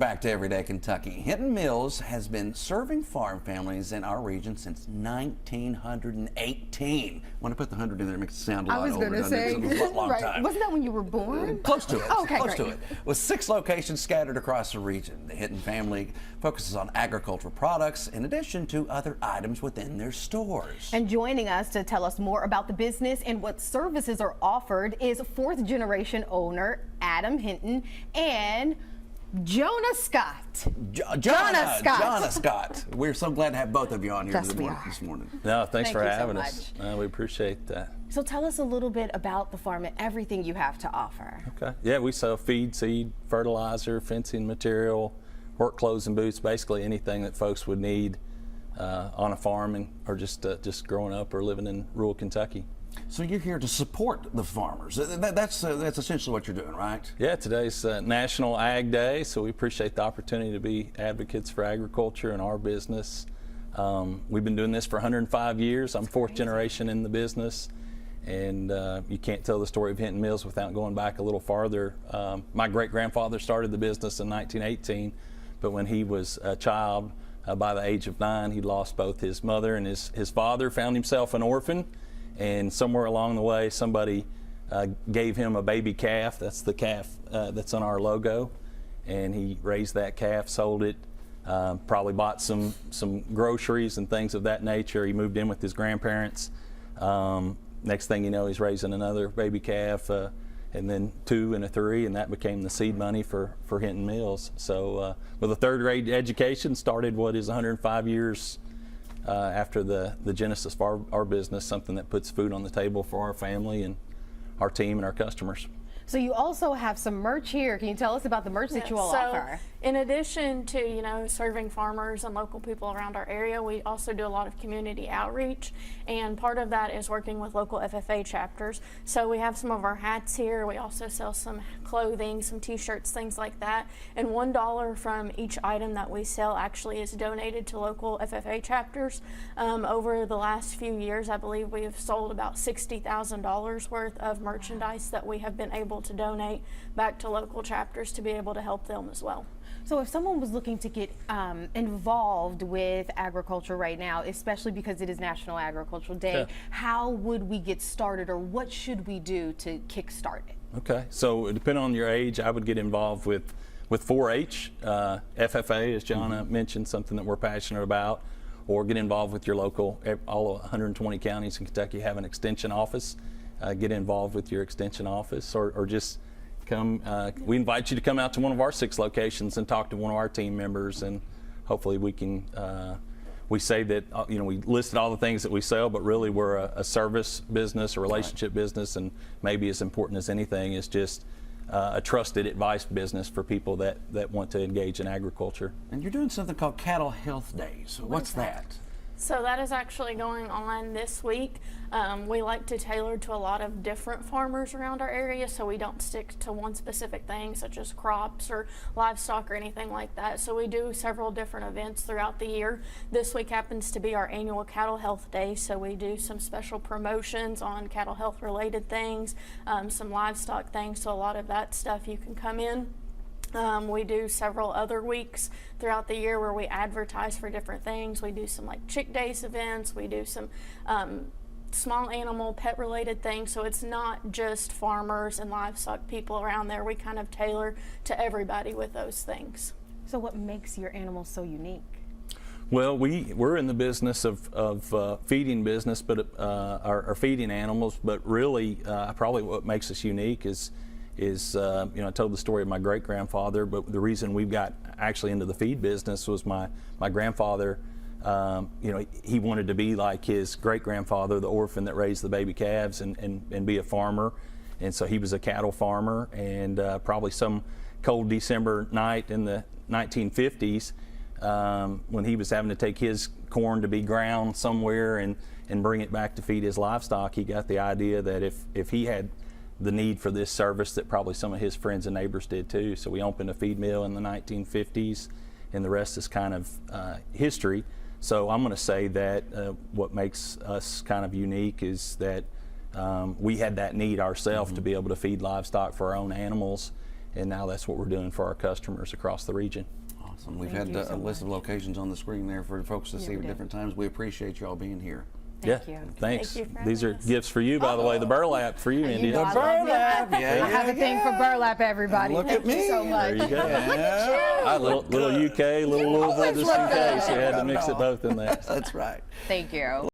Back to Everyday Kentucky. Hinton Mills has been serving farm families in our region since 1918. Want to put the 100 in there, it makes it sound a lot older. I was going to say, it was a long right. time. Wasn't that when you were born? Close to it. Okay, close great. to it. With 6 locations scattered across the region, the Hinton family focuses on agricultural products in addition to other items within their stores. And joining us to tell us more about the business and what services are offered is 4th generation owner Adam Hinton and Johnna Scott. Johnna Scott. We're so glad to have both of you on here Yes, this morning. No, thanks for Thank you so having us. We appreciate that. So tell us a little bit about the farm and everything you have to offer. Okay. Yeah, we sell feed, seed, fertilizer, fencing material, work clothes and boots, basically anything that folks would need on a farm or just growing up or living in rural Kentucky. So you're here to support the farmers. That's essentially what you're doing, right? Yeah, today's National Ag Day, so we appreciate the opportunity to be advocates for agriculture and our business. We've been doing this for 105 years. I'm 4th generation in the business, and you can't tell the story of Hinton Mills without going back a little farther. My great-grandfather started the business in 1918, but when he was a child, by the age of 9, he lost both his mother and his father, found himself an orphan. And somewhere along the way, somebody gave him a baby calf. That's the calf that's on our logo. And he raised that calf, sold it, probably bought some groceries and things of that nature. He moved in with his grandparents. Next thing you know, he's raising another baby calf, and then 2 and a 3, and that became the seed money for Hinton Mills. So with a 3rd grade education, started what is 105 years after the genesis of our business, something that puts food on the table for our family and our team and our customers. So you also have some merch here. Can you tell us about the merch that you all offer? In addition to, serving farmers and local people around our area, we also do a lot of community outreach, and part of that is working with local FFA chapters. So we have some of our hats here. We also sell some clothing, some t-shirts, things like that. And $1 from each item that we sell actually is donated to local FFA chapters. Over the last few years, I believe we have sold about $60,000 worth of merchandise that we have been able to donate back to local chapters to be able to help them as well. So if someone was looking to get involved with agriculture right now, especially because it is National Agricultural Day, how would we get started, or what should we do to kickstart it? Okay, so depending on your age, I would get involved with 4-H, FFA, as Johnna mentioned, something that we're passionate about, or get involved with your local, all 120 counties in Kentucky have an extension office. Get involved with your extension office, or just come. We invite you to come out to one of our 6 locations and talk to one of our team members, and hopefully we can. We say that we listed all the things that we sell, but really we're a service business, a relationship business, and maybe as important as anything is just a trusted advice business for people that want to engage in agriculture. And you're doing something called Cattle Health Days. What's that? So that is actually going on this week. We like to tailor to a lot of different farmers around our area, so we don't stick to one specific thing such as crops or livestock or anything like that. So we do several different events throughout the year. This week happens to be our annual Cattle Health Day, so we do some special promotions on cattle health related things, some livestock things, so a lot of that stuff you can come in. We do several other weeks throughout the year where we advertise for different things. We do some like Chick Days events. We do some small animal pet related things. So it's not just farmers and livestock people around there. We kind of tailor to everybody with those things. So what makes your animals so unique? Well, we're in the business of feeding business, but our feeding animals. But really, probably what makes us unique is I told the story of my great-grandfather, but the reason we got actually into the feed business was my grandfather, he wanted to be like his great-grandfather, the orphan that raised the baby calves, and be a farmer. And so he was a cattle farmer, and probably some cold December night in the 1950s, when he was having to take his corn to be ground somewhere and bring it back to feed his livestock, he got the idea that if he had the need for this service, that probably some of his friends and neighbors did too. So we opened a feed mill in the 1950s, and the rest is kind of history. So I'm going to say that what makes us kind of unique is that we had that need ourselves to be able to feed livestock for our own animals, and now that's what we're doing for our customers across the region. Awesome. We've Thank had you so a list of much. locations on the screen there for folks to see we at did. different times. We appreciate you all being here. Thank Yeah, you. thanks. Thank you for These having are us. gifts for you, by the way. The burlap for you, India. know I love Burlap, yeah, I have a thing for burlap, everybody. Look Thank at me. you so much. There you go. Yeah. I look Little good. UK, little Louisville, always just look in case. good. You had to mix it both in there. That's right. Thank you.